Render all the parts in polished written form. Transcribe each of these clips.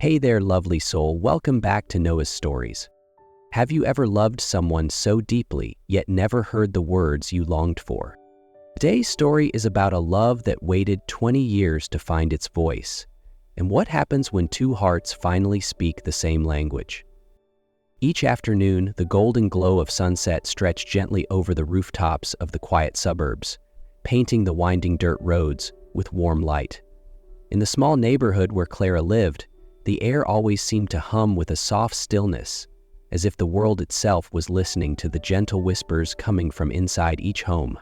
Hey there, lovely soul. Welcome back to Noah's Stories. Have you ever loved someone so deeply, yet never heard the words you longed for? Today's story is about a love that waited 20 years to find its voice. And what happens when two hearts finally speak the same language? Each afternoon, the golden glow of sunset stretched gently over the rooftops of the quiet suburbs, painting the winding dirt roads with warm light. In the small neighborhood where Clara lived, the air always seemed to hum with a soft stillness, as if the world itself was listening to the gentle whispers coming from inside each home.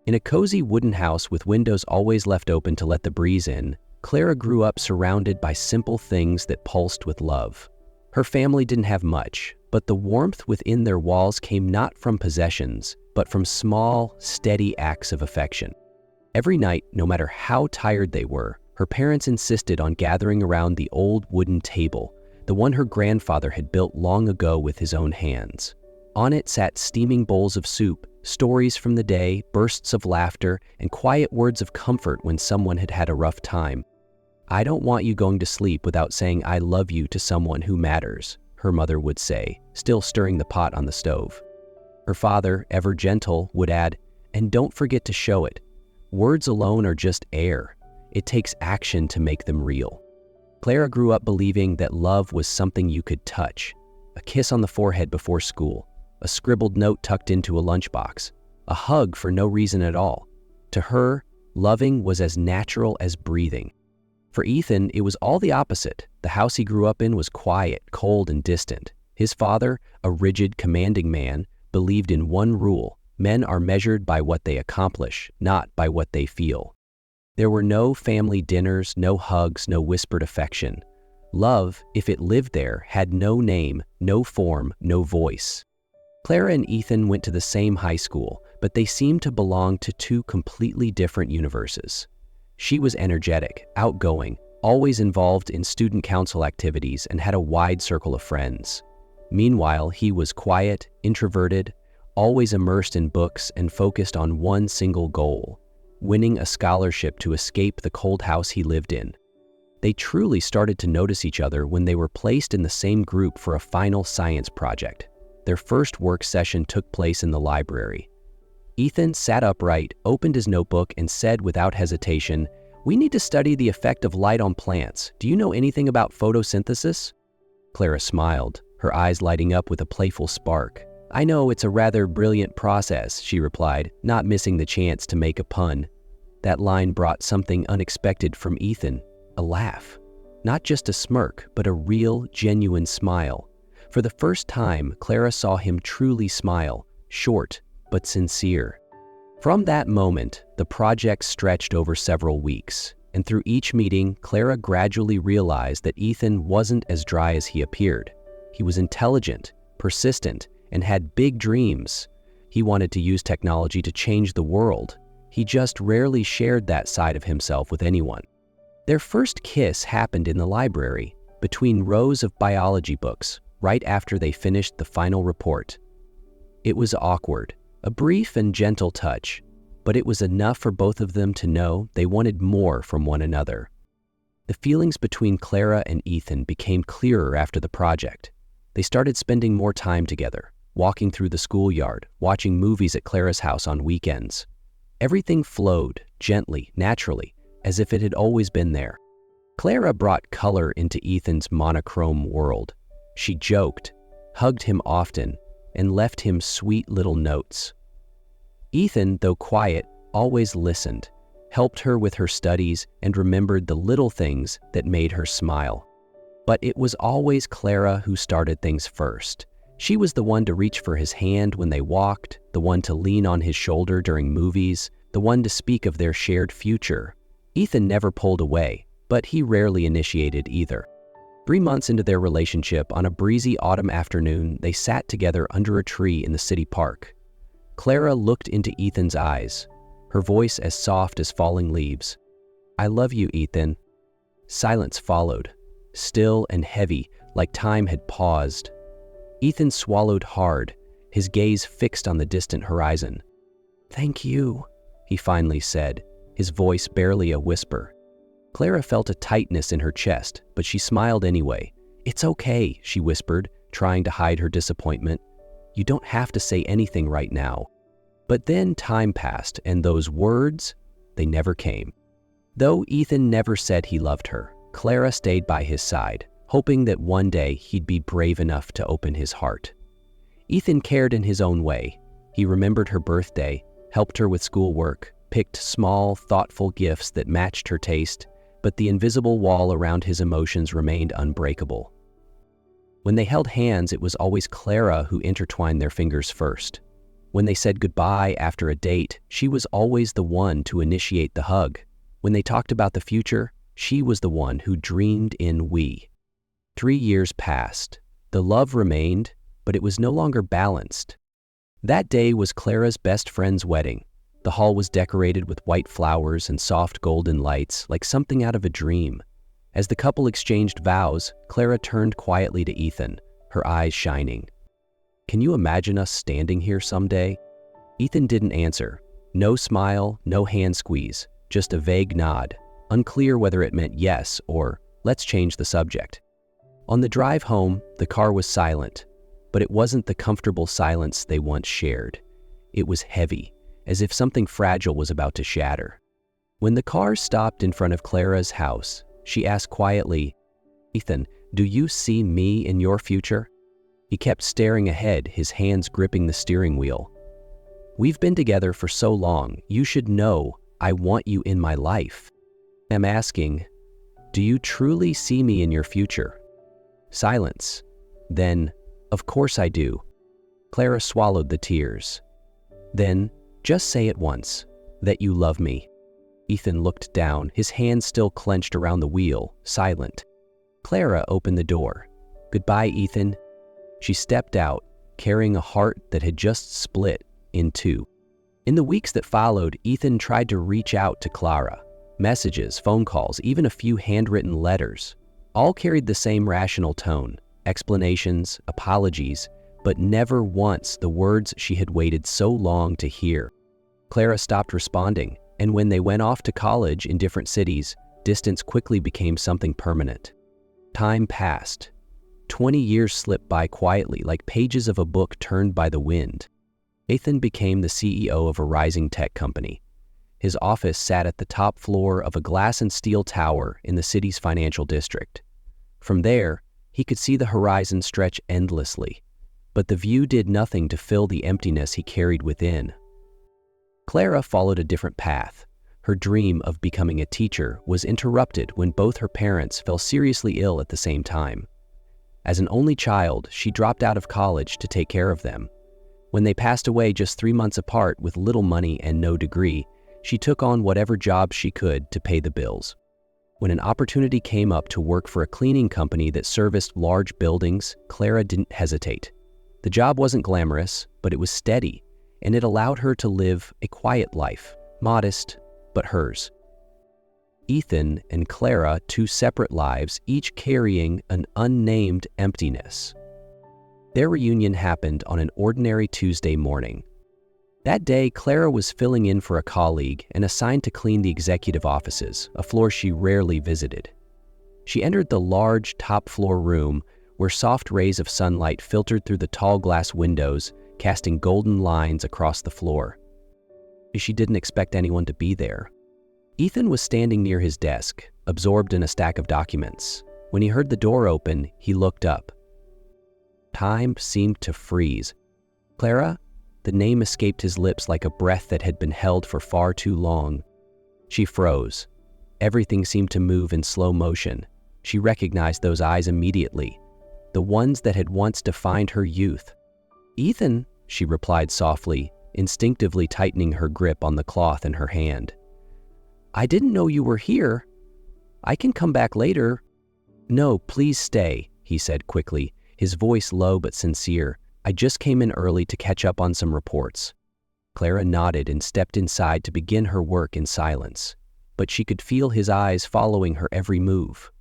In a cozy wooden house with windows always left open to let the breeze in, Clara grew up surrounded by simple things that pulsed with love. Her family didn't have much, but the warmth within their walls came not from possessions, but from small, steady acts of affection. Every night, no matter how tired they were, her parents insisted on gathering around the old wooden table, the one her grandfather had built long ago with his own hands. On it sat steaming bowls of soup, stories from the day, bursts of laughter, and quiet words of comfort when someone had had a rough time. "I don't want you going to sleep without saying I love you to someone who matters," her mother would say, still stirring the pot on the stove. Her father, ever gentle, would add, "And don't forget to show it. Words alone are just air. It takes action to make them real." Clara grew up believing that love was something you could touch. A kiss on the forehead before school, a scribbled note tucked into a lunchbox, a hug for no reason at all. To her, loving was as natural as breathing. For Ethan, it was all the opposite. The house he grew up in was quiet, cold, and distant. His father, a rigid, commanding man, believed in one rule: men are measured by what they accomplish, not by what they feel. There were no family dinners, no hugs, no whispered affection. Love, if it lived there, had no name, no form, no voice. Clara and Ethan went to the same high school, but they seemed to belong to two completely different universes. She was energetic, outgoing, always involved in student council activities, and had a wide circle of friends. Meanwhile, he was quiet, introverted, always immersed in books and focused on one single goal: winning a scholarship to escape the cold house he lived in. They truly started to notice each other when they were placed in the same group for a final science project. Their first work session took place in the library. Ethan sat upright, opened his notebook, and said without hesitation, "We need to study the effect of light on plants. Do you know anything about photosynthesis?" Clara smiled, her eyes lighting up with a playful spark. "I know it's a rather brilliant process," she replied, not missing the chance to make a pun. That line brought something unexpected from Ethan, a laugh. Not just a smirk, but a real, genuine smile. For the first time, Clara saw him truly smile, short but sincere. From that moment, the project stretched over several weeks, and through each meeting, Clara gradually realized that Ethan wasn't as dry as he appeared. He was intelligent, persistent, and had big dreams. He wanted to use technology to change the world. He just rarely shared that side of himself with anyone. Their first kiss happened in the library, between rows of biology books, right after they finished the final report. It was awkward, a brief and gentle touch, but it was enough for both of them to know they wanted more from one another. The feelings between Clara and Ethan became clearer after the project. They started spending more time together, walking through the schoolyard, watching movies at Clara's house on weekends. Everything flowed, gently, naturally, as if it had always been there. Clara brought color into Ethan's monochrome world. She joked, hugged him often, and left him sweet little notes. Ethan, though quiet, always listened, helped her with her studies, and remembered the little things that made her smile. But it was always Clara who started things first. She was the one to reach for his hand when they walked, the one to lean on his shoulder during movies, the one to speak of their shared future. Ethan never pulled away, but he rarely initiated either. 3 months into their relationship, on a breezy autumn afternoon, they sat together under a tree in the city park. Clara looked into Ethan's eyes, her voice as soft as falling leaves. "I love you, Ethan." Silence followed, still and heavy, like time had paused. Ethan swallowed hard, his gaze fixed on the distant horizon. "Thank you," he finally said, his voice barely a whisper. Clara felt a tightness in her chest, but she smiled anyway. "It's okay," she whispered, trying to hide her disappointment. "You don't have to say anything right now." But then time passed, and those words, they never came. Though Ethan never said he loved her, Clara stayed by his side, hoping that one day he'd be brave enough to open his heart. Ethan cared in his own way. He remembered her birthday, helped her with schoolwork, picked small, thoughtful gifts that matched her taste, but the invisible wall around his emotions remained unbreakable. When they held hands, it was always Clara who intertwined their fingers first. When they said goodbye after a date, she was always the one to initiate the hug. When they talked about the future, she was the one who dreamed in we. 3 years passed. The love remained, but it was no longer balanced. That day was Clara's best friend's wedding. The hall was decorated with white flowers and soft golden lights, like something out of a dream. As the couple exchanged vows, Clara turned quietly to Ethan, her eyes shining. "Can you imagine us standing here someday?" Ethan didn't answer. No smile, no hand squeeze, just a vague nod, unclear whether it meant yes or let's change the subject. On the drive home, the car was silent, but it wasn't the comfortable silence they once shared. It was heavy, as if something fragile was about to shatter. When the car stopped in front of Clara's house, she asked quietly, "Ethan, do you see me in your future?" He kept staring ahead, his hands gripping the steering wheel. "We've been together for so long, you should know I want you in my life. I'm asking, do you truly see me in your future?" Silence. Then, "Of course I do." Clara swallowed the tears. "Then, just say it once, that you love me." Ethan looked down, his hands still clenched around the wheel, silent. Clara opened the door. "Goodbye, Ethan." She stepped out, carrying a heart that had just split in two. In the weeks that followed, Ethan tried to reach out to Clara. Messages, phone calls, even a few handwritten letters. All carried the same rational tone, explanations, apologies, but never once the words she had waited so long to hear. Clara stopped responding, and when they went off to college in different cities, distance quickly became something permanent. Time passed. 20 years slipped by quietly, like pages of a book turned by the wind. Ethan became the CEO of a rising tech company. His office sat at the top floor of a glass and steel tower in the city's financial district. From there, he could see the horizon stretch endlessly, but the view did nothing to fill the emptiness he carried within. Clara followed a different path. Her dream of becoming a teacher was interrupted when both her parents fell seriously ill at the same time. As an only child, she dropped out of college to take care of them. When they passed away just 3 months apart with little money and no degree, she took on whatever job she could to pay the bills. When an opportunity came up to work for a cleaning company that serviced large buildings, Clara didn't hesitate. The job wasn't glamorous, but it was steady, and it allowed her to live a quiet life, modest, but hers. Ethan and Clara, 2 separate lives, each carrying an unnamed emptiness. Their reunion happened on an ordinary Tuesday morning. That day, Clara was filling in for a colleague and assigned to clean the executive offices, a floor she rarely visited. She entered the large top-floor room where soft rays of sunlight filtered through the tall glass windows, casting golden lines across the floor. She didn't expect anyone to be there. Ethan was standing near his desk, absorbed in a stack of documents. When he heard the door open, he looked up. Time seemed to freeze. "Clara?" The name escaped his lips like a breath that had been held for far too long. She froze. Everything seemed to move in slow motion. She recognized those eyes immediately, the ones that had once defined her youth. "Ethan," she replied softly, instinctively tightening her grip on the cloth in her hand. "I didn't know you were here. I can come back later." "No, please stay," he said quickly, his voice low but sincere. "I just came in early to catch up on some reports." Clara nodded and stepped inside to begin her work in silence, but she could feel his eyes following her every move.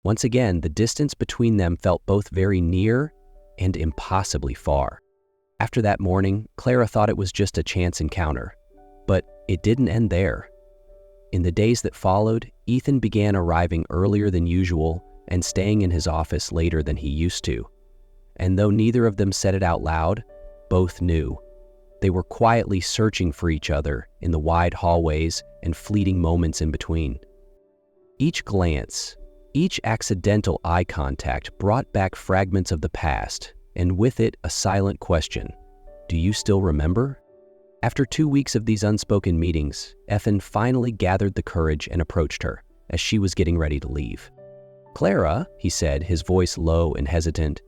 Once again, the distance between them felt both very near and impossibly far. After that morning, Clara thought it was just a chance encounter, but it didn't end there. In the days that followed, Ethan began arriving earlier than usual and staying in his office later than he used to. And though neither of them said it out loud, both knew. They were quietly searching for each other in the wide hallways and fleeting moments in between. Each glance, each accidental eye contact brought back fragments of the past, and with it a silent question. Do you still remember? After 2 weeks of these unspoken meetings, Ethan finally gathered the courage and approached her as she was getting ready to leave. "Clara," he said, his voice low and hesitant,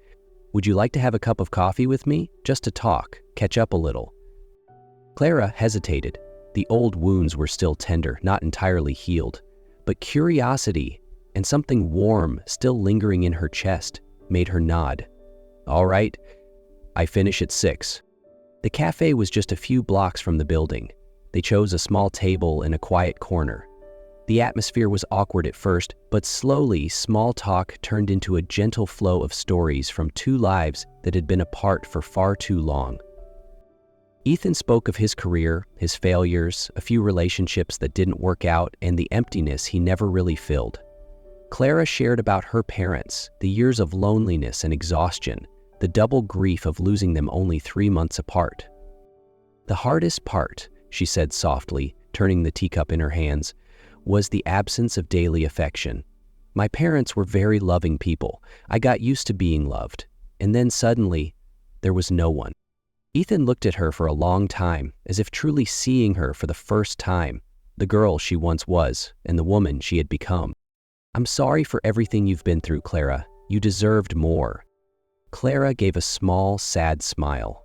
"would you like to have a cup of coffee with me? Just to talk, catch up a little." Clara hesitated. The old wounds were still tender, not entirely healed, but curiosity and something warm still lingering in her chest made her nod. "All right, I finish at 6. The cafe was just a few blocks from the building. They chose a small table in a quiet corner. The atmosphere was awkward at first, but slowly small talk turned into a gentle flow of stories from two lives that had been apart for far too long. Ethan spoke of his career, his failures, a few relationships that didn't work out, and the emptiness he never really filled. Clara shared about her parents, the years of loneliness and exhaustion, the double grief of losing them only 3 months apart. "The hardest part," she said softly, turning the teacup in her hands, "was the absence of daily affection. My parents were very loving people. I got used to being loved. And then suddenly, there was no one." Ethan looked at her for a long time, as if truly seeing her for the first time, the girl she once was and the woman she had become. "I'm sorry for everything you've been through, Clara. You deserved more." Clara gave a small, sad smile.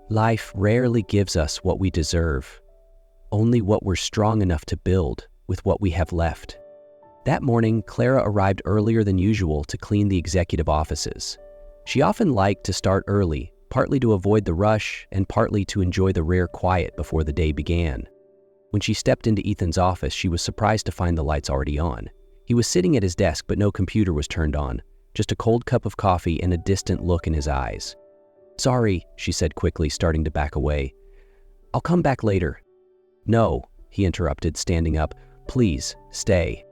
"Life rarely gives us what we deserve, only what we're strong enough to build with what we have left." That morning, Clara arrived earlier than usual to clean the executive offices. She often liked to start early, partly to avoid the rush and partly to enjoy the rare quiet before the day began. When she stepped into Ethan's office, she was surprised to find the lights already on. He was sitting at his desk, but no computer was turned on, just a cold cup of coffee and a distant look in his eyes. "Sorry," she said quickly, starting to back away. "I'll come back later." "No," he interrupted, standing up. "Please, stay."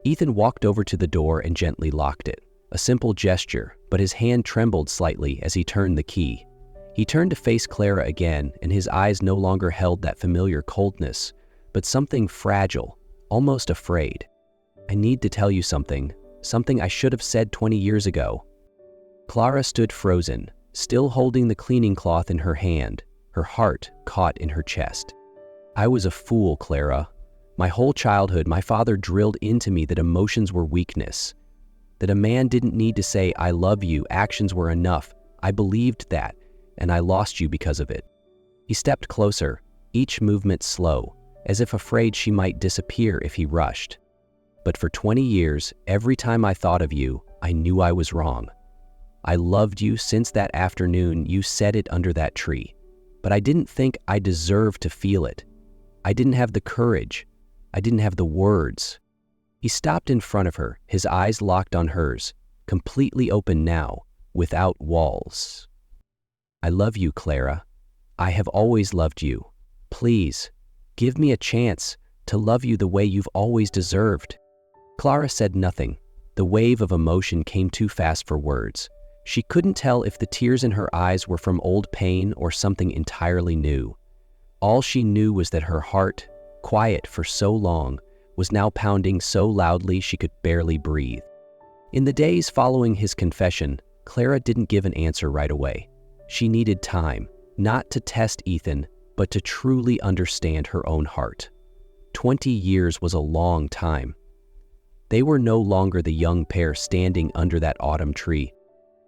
Ethan walked over to the door and gently locked it. A simple gesture, but his hand trembled slightly as he turned the key. He turned to face Clara again, and his eyes no longer held that familiar coldness, but something fragile, almost afraid. "I need to tell you something I should have said 20 years ago." Clara stood frozen, still holding the cleaning cloth in her hand, her heart caught in her chest. "I was a fool, Clara. My whole childhood, my father drilled into me that emotions were weakness, that a man didn't need to say, 'I love you,' actions were enough. I believed that, and I lost you because of it." He stepped closer, each movement slow, as if afraid she might disappear if he rushed. "But for 20 years, every time I thought of you, I knew I was wrong. I loved you since that afternoon you said it under that tree, but I didn't think I deserved to feel it. I didn't have the courage. I didn't have the words." He stopped in front of her, his eyes locked on hers, completely open now, without walls. "I love you, Clara. I have always loved you. Please, give me a chance to love you the way you've always deserved." Clara said nothing. The wave of emotion came too fast for words. She couldn't tell if the tears in her eyes were from old pain or something entirely new. All she knew was that her heart, quiet for so long, was now pounding so loudly she could barely breathe. In the days following his confession, Clara didn't give an answer right away. She needed time, not to test Ethan, but to truly understand her own heart. 20 years was a long time. They were no longer the young pair standing under that autumn tree.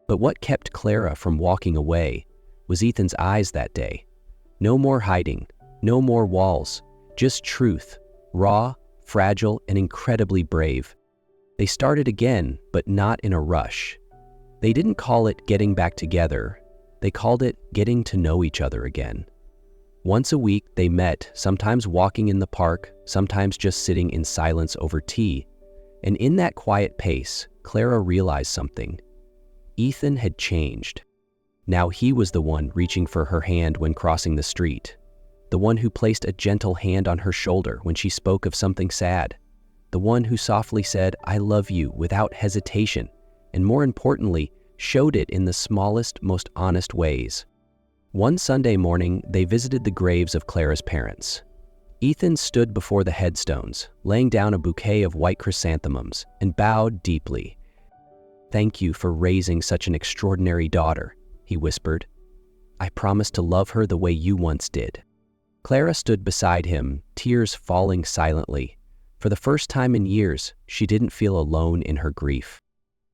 But what kept Clara from walking away was Ethan's eyes that day. No more hiding, no more walls, just truth, raw, fragile, and incredibly brave. They started again, but not in a rush. They didn't call it getting back together. They called it getting to know each other again. Once a week, they met, sometimes walking in the park, sometimes just sitting in silence over tea. And in that quiet pace, Clara realized something. Ethan had changed. Now he was the one reaching for her hand when crossing the street, the one who placed a gentle hand on her shoulder when she spoke of something sad, the one who softly said, "I love you," without hesitation, and more importantly, showed it in the smallest, most honest ways. One Sunday morning, they visited the graves of Clara's parents. Ethan stood before the headstones, laying down a bouquet of white chrysanthemums, and bowed deeply. "Thank you for raising such an extraordinary daughter," he whispered. "I promise to love her the way you once did." Clara stood beside him, tears falling silently. For the first time in years, she didn't feel alone in her grief.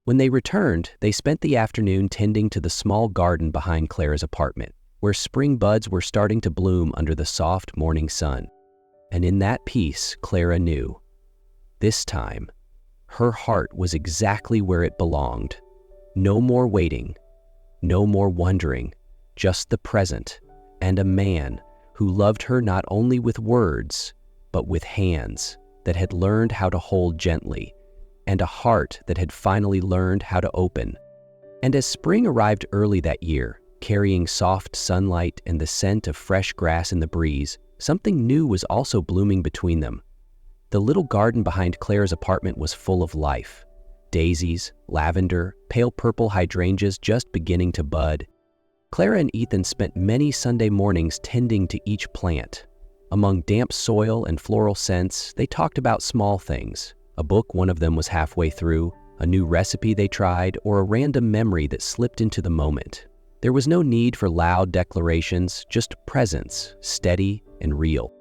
When they returned, they spent the afternoon tending to the small garden behind Clara's apartment, where spring buds were starting to bloom under the soft morning sun. And in that peace, Clara knew. This time, her heart was exactly where it belonged. No more waiting, no more wondering, just the present, and a man who loved her not only with words, but with hands that had learned how to hold gently, and a heart that had finally learned how to open. And as spring arrived early that year, carrying soft sunlight and the scent of fresh grass in the breeze, something new was also blooming between them. The little garden behind Clara's apartment was full of life. Daisies, lavender, pale purple hydrangeas just beginning to bud. Clara and Ethan spent many Sunday mornings tending to each plant. Among damp soil and floral scents, they talked about small things. A book one of them was halfway through, a new recipe they tried, or a random memory that slipped into the moment. There was no need for loud declarations, just presence, steady and real.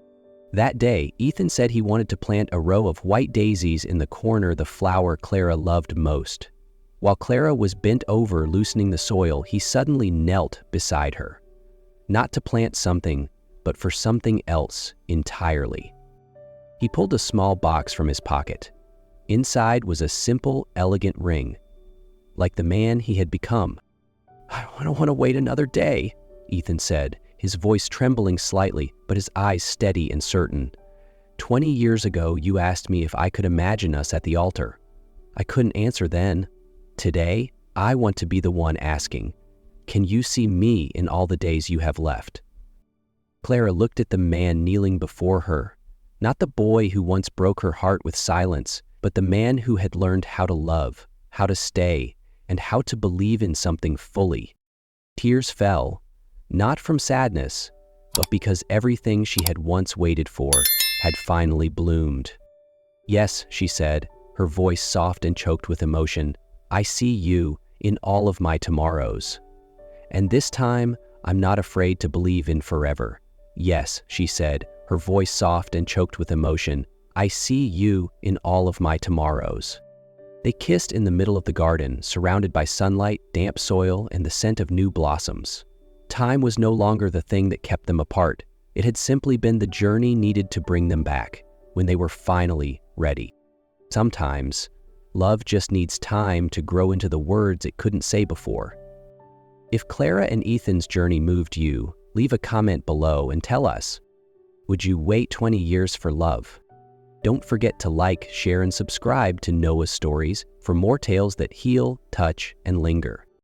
That day, Ethan said he wanted to plant a row of white daisies in the corner, the flower Clara loved most. While Clara was bent over loosening the soil, he suddenly knelt beside her. Not to plant something, but for something else entirely. He pulled a small box from his pocket. Inside was a simple, elegant ring, like the man he had become. "I don't want to wait another day," Ethan said, his voice trembling slightly, but his eyes steady and certain. 20 years ago, you asked me if I could imagine us at the altar. I couldn't answer then. Today, I want to be the one asking, can you see me in all the days you have left? Clara looked at the man kneeling before her, not the boy who once broke her heart with silence, but the man who had learned how to love, how to stay, and how to believe in something fully. Tears fell, not from sadness, but because everything she had once waited for had finally bloomed. "Yes," she said, her voice soft and choked with emotion, "I see you in all of my tomorrows. And this time, I'm not afraid to believe in forever." "Yes," she said, her voice soft and choked with emotion, "I see you in all of my tomorrows." They kissed in the middle of the garden, surrounded by sunlight, damp soil, and the scent of new blossoms. Time was no longer the thing that kept them apart. It had simply been the journey needed to bring them back, when they were finally ready. Sometimes, love just needs time to grow into the words it couldn't say before. If Clara and Ethan's journey moved you, leave a comment below and tell us, would you wait 20 years for love? Don't forget to like, share, and subscribe to Noah's Stories for more tales that heal, touch, and linger.